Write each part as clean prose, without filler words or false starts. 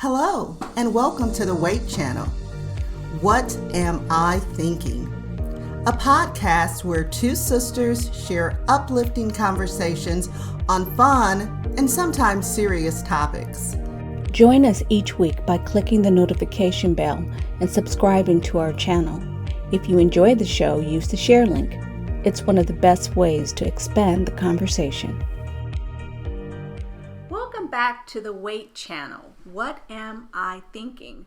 Hello, and welcome to the W.A.I.T channel. What Am I Thinking? A podcast where two sisters share uplifting conversations on fun and sometimes serious topics. Join us each week by clicking the notification bell and subscribing to our channel. If you enjoy the show, use the share link. It's one of the best ways to expand the conversation. Welcome back to the W.A.I.T channel. What am I thinking?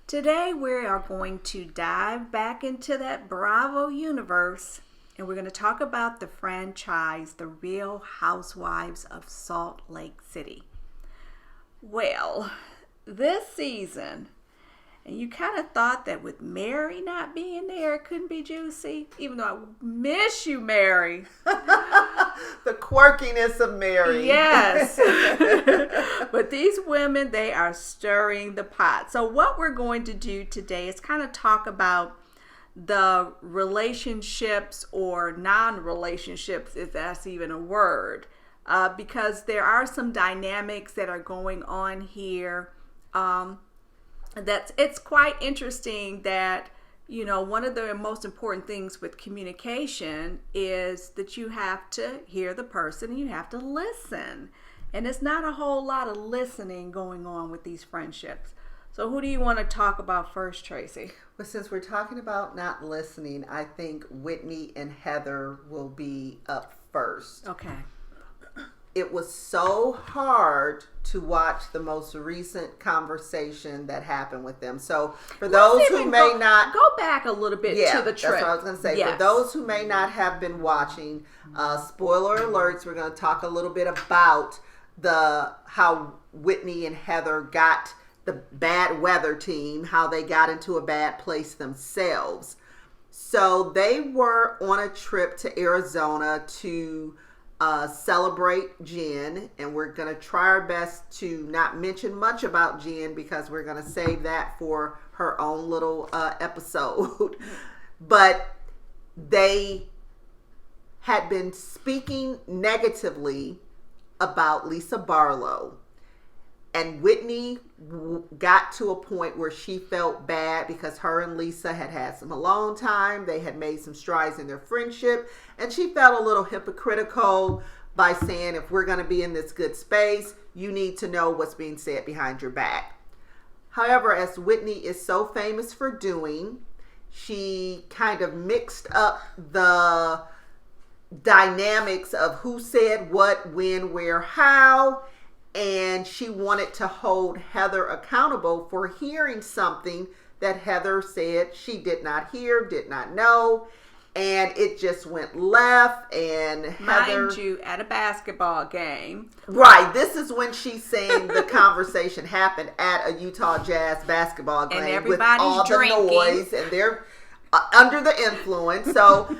Today we are going to dive back into that Bravo universe, and we're going to talk about the franchise, The Real Housewives of Salt Lake City. Well, this season, and you kind of thought that with Mary not being there, it couldn't be juicy, even though I miss you, Mary. The quirkiness of Mary. Yes. But these women, they are stirring the pot. So what we're going to do today is kind of talk about the relationships or non-relationships, if that's even a word, because there are some dynamics that are going on here. It's quite interesting that, you know, one of the most important things with communication is that you have to hear the person and you have to listen. And it's not a whole lot of listening going on with these friendships. So who do you want to talk about first, Tracy? Well, since we're talking about not listening, I think Whitney and Heather will be up first. Okay. It was so hard to watch the most recent conversation that happened with them. So for those who may not... Go back a little bit to the trip. That's what I was going to say. Yes. For those who may not have been watching, spoiler alerts, we're going to talk a little bit about how Whitney and Heather got the bad weather team, how they got into a bad place themselves. So they were on a trip to Arizona to celebrate Jen, and we're going to try our best to not mention much about Jen because we're going to save that for her own little episode. But they had been speaking negatively about Lisa Barlow, and Whitney got to a point where she felt bad because her and Lisa had some alone time. They had made some strides in their friendship, and she felt a little hypocritical by saying, if we're going to be in this good space, you need to know what's being said behind your back. However, as Whitney is so famous for doing, she kind of mixed up the dynamics of who said what, when, where, how, and she wanted to hold Heather accountable for hearing something that Heather said she did not hear, did not know, and it just went left. And Heather, mind you, at a basketball game. Right, this is when she's saying the conversation happened at a Utah Jazz basketball game, and everybody's with all drinking. The noise, and they're under the influence. So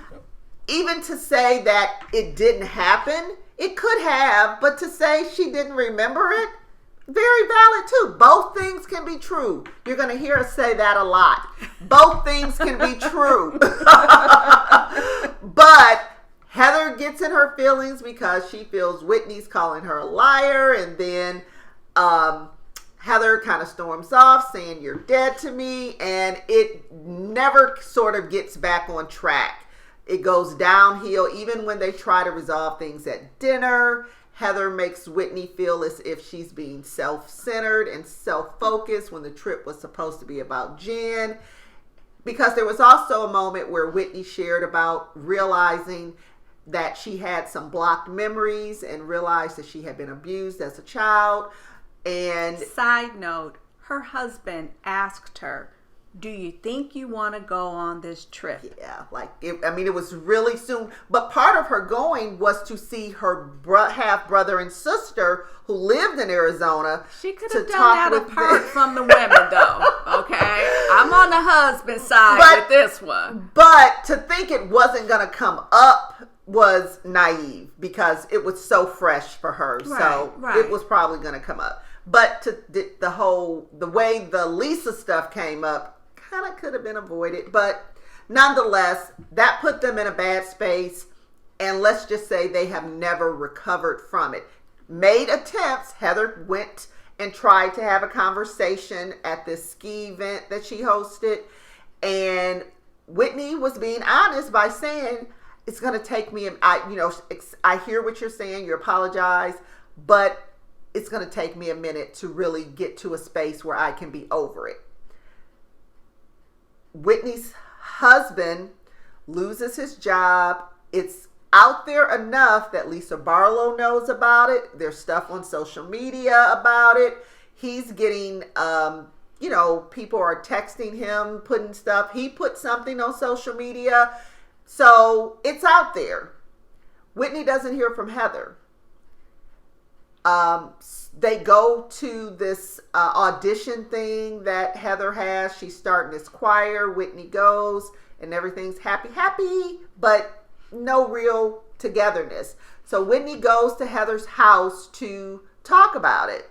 even to say that it didn't happen, it could have, but to say she didn't remember it, very valid too. Both things can be true. You're going to hear us say that a lot. Both things can be true. But Heather gets in her feelings because she feels Whitney's calling her a liar, and then Heather kind of storms off saying, "You're dead to me," and it never sort of gets back on track. It goes downhill. Even when they try to resolve things at dinner, Heather makes Whitney feel as if she's being self-centered and self-focused when the trip was supposed to be about Jen. Because there was also a moment where Whitney shared about realizing that she had some blocked memories and realized that she had been abused as a child. And side note, her husband asked her, "Do you think you want to go on this trip?" Yeah, it was really soon. But part of her going was to see her half brother and sister who lived in Arizona. She could have done that apart from the women, though. Okay, I'm on the husband side with this one. But to think it wasn't going to come up was naive because it was so fresh for her. Right. It was probably going to come up. But the way the Lisa stuff came up, kind of could have been avoided, but nonetheless, that put them in a bad space, and let's just say they have never recovered from it. Made attempts. Heather went and tried to have a conversation at this ski event that she hosted. And Whitney was being honest by saying, it's going to take me, I hear what you're saying, you apologize, but it's going to take me a minute to really get to a space where I can be over it. Whitney's husband loses his job. It's out there enough that Lisa Barlow knows about it. There's stuff on social media about it. He's getting, people are texting him, putting stuff. He put something on social media. So it's out there. Whitney doesn't hear from Heather. They go to this audition thing that Heather has. She's starting this choir. Whitney goes and everything's happy, but no real togetherness. So Whitney goes to Heather's house to talk about it.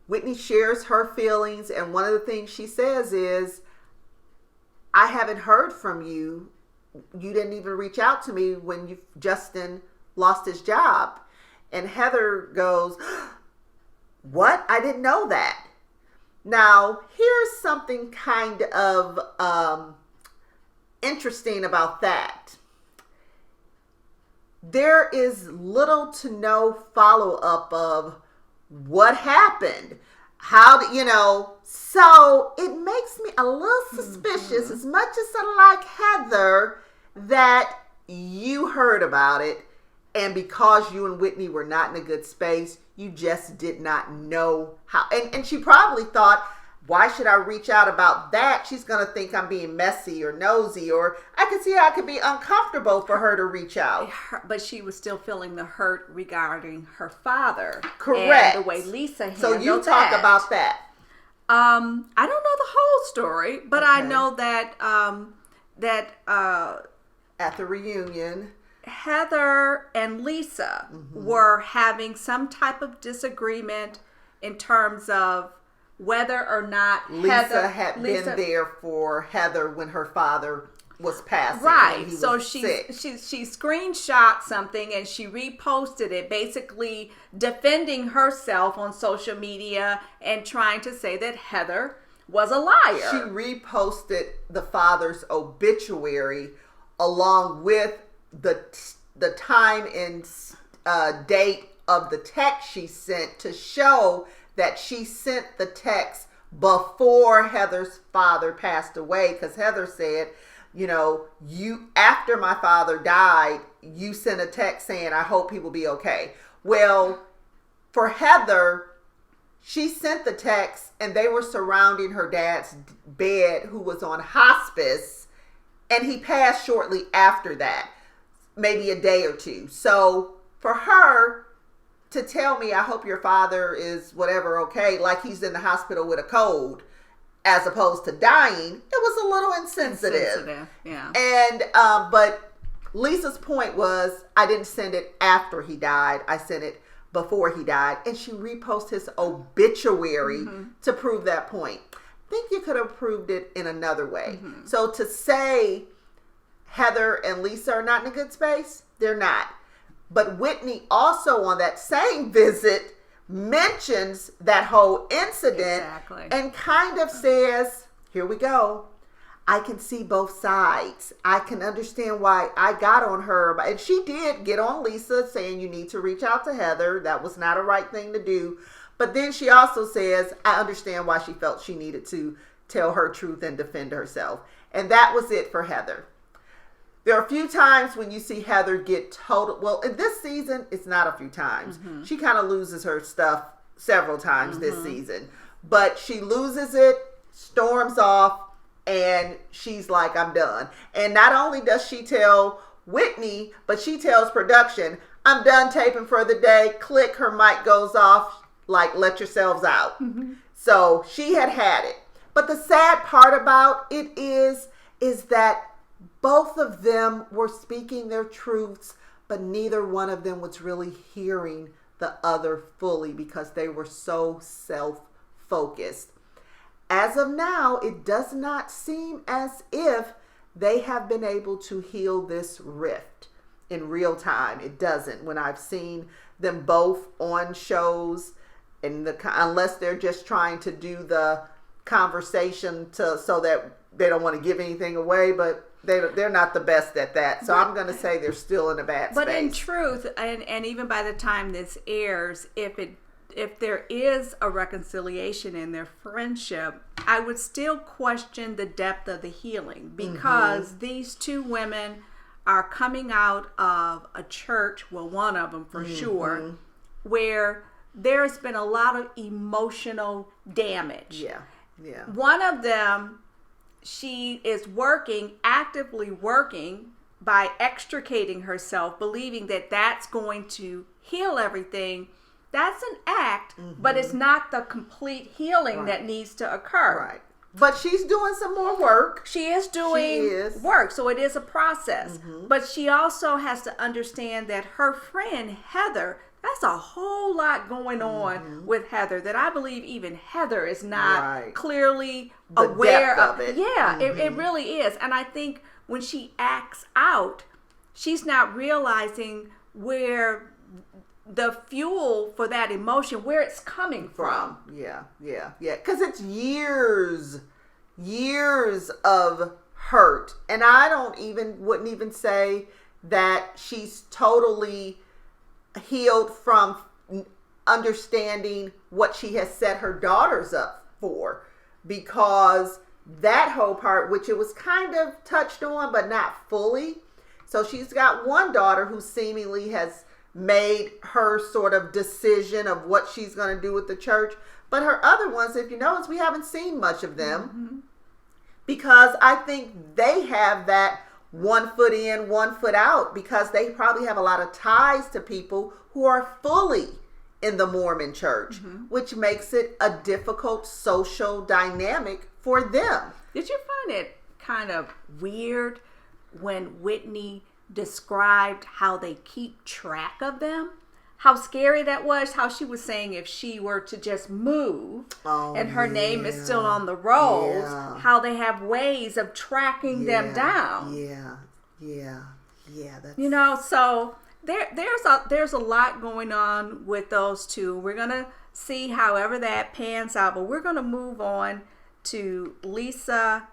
Whitney shares her feelings, and one of the things she says is, I haven't heard from you. You didn't even reach out to me when Justin lost his job. And Heather goes, what? I didn't know that. Now, here's something kind of interesting about that. There is little to no follow-up of what happened. So it makes me a little suspicious, as much as I like Heather, that you heard about it. And because you and Whitney were not in a good space, you just did not know how. And she probably thought, why should I reach out about that? She's going to think I'm being messy or nosy, or I could see how it could be uncomfortable for her to reach out. But she was still feeling the hurt regarding her father. Correct. And the way Lisa handled So you talk that. about that. I don't know the whole story, but Okay. I know that At the reunion, Heather and Lisa were having some type of disagreement in terms of whether or not Lisa had been there for Heather when her father was passing. Right. He So was sick. she screenshot something and she reposted it, basically defending herself on social media and trying to say that Heather was a liar. She reposted the father's obituary along with the time and date of the text she sent to show that she sent the text before Heather's father passed away, because Heather said, after my father died, you sent a text saying, I hope he will be okay. Well, for Heather, she sent the text and they were surrounding her dad's bed, who was on hospice, and he passed shortly after that, maybe a day or two. So for her to tell me, I hope your father is whatever, okay, like he's in the hospital with a cold, as opposed to dying, it was a little insensitive. Yeah. And but Lisa's point was, I didn't send it after he died. I sent it before he died. And she reposted his obituary to prove that point. I think you could have proved it in another way. So to say Heather and Lisa are not in a good space, they're not. But Whitney also on that same visit mentions that whole incident and kind of says, here we go. I can see both sides. I can understand why I got on her. And she did get on Lisa saying you need to reach out to Heather. That was not a right thing to do. But then she also says, I understand why she felt she needed to tell her truth and defend herself. And that was it for Heather. There are a few times when you see Heather get total. Well, in this season, it's not a few times. She kind of loses her stuff several times this season. But she loses it, storms off, and she's like, I'm done. And not only does she tell Whitney, but she tells production, I'm done taping for the day. Click, her mic goes off, like, let yourselves out. So she had it. But the sad part about it is that both of them were speaking their truths, but neither one of them was really hearing the other fully because they were so self-focused. As of now, it does not seem as if they have been able to heal this rift in real time. It doesn't. When I've seen them both on shows and unless they're just trying to do the conversation so that they don't want to give anything away, but they're not the best at that. So I'm going to say they're still in a bad space. But in truth, and even by the time this airs, if there is a reconciliation in their friendship, I would still question the depth of the healing, because these two women are coming out of a church, well, one of them for sure, where there's been a lot of emotional damage. Yeah. One of them, she is actively working by extricating herself, believing that that's going to heal everything. That's an act, but it's not the complete healing that needs to occur. Right. But she's doing some more work. She is doing work, so it is a process. But she also has to understand that her friend Heather, that's a whole lot going on with Heather that I believe even Heather is not clearly aware of. It. Yeah, it really is. And I think when she acts out, she's not realizing where the fuel for that emotion, where it's coming from. Yeah. Because it's years of hurt. And I wouldn't even say that she's totally healed from understanding what she has set her daughters up for, because that whole part, which it was kind of touched on but not fully. So she's got one daughter who seemingly has made her sort of decision of what she's going to do with the church, but her other ones, if you notice, we haven't seen much of them, because I think they have that 1 foot in, 1 foot out, because they probably have a lot of ties to people who are fully in the Mormon church, which makes it a difficult social dynamic for them. Did you find it kind of weird when Whitney described how they keep track of them? How scary that was, how she was saying if she were to just move and her name is still on the rolls, how they have ways of tracking them down. That's... so there's a lot going on with those two. We're going to see however that pans out, but we're going to move on to Lisa.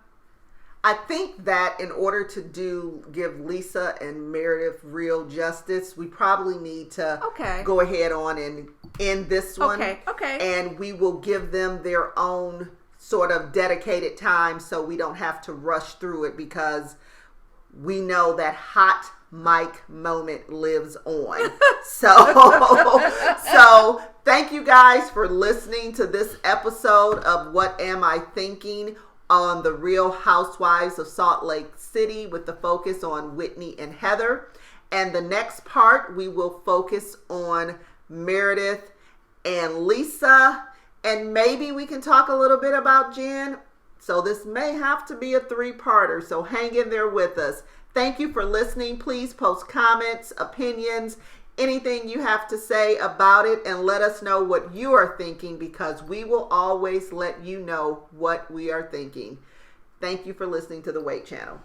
I think that in order to give Lisa and Meredith real justice, we probably need to go ahead on and end this one. Okay. And we will give them their own sort of dedicated time so we don't have to rush through it, because we know that hot mic moment lives on. So thank you guys for listening to this episode of What Am I Thinking? On the Real Housewives of Salt Lake City, with the focus on Whitney and Heather. And the next part, we will focus on Meredith and Lisa. And maybe we can talk a little bit about Jen. So this may have to be a 3-parter. So hang in there with us. Thank you for listening. Please post comments, opinions, anything you have to say about it, and let us know what you are thinking, because we will always let you know what we are thinking. Thank you for listening to the W.A.I.T channel.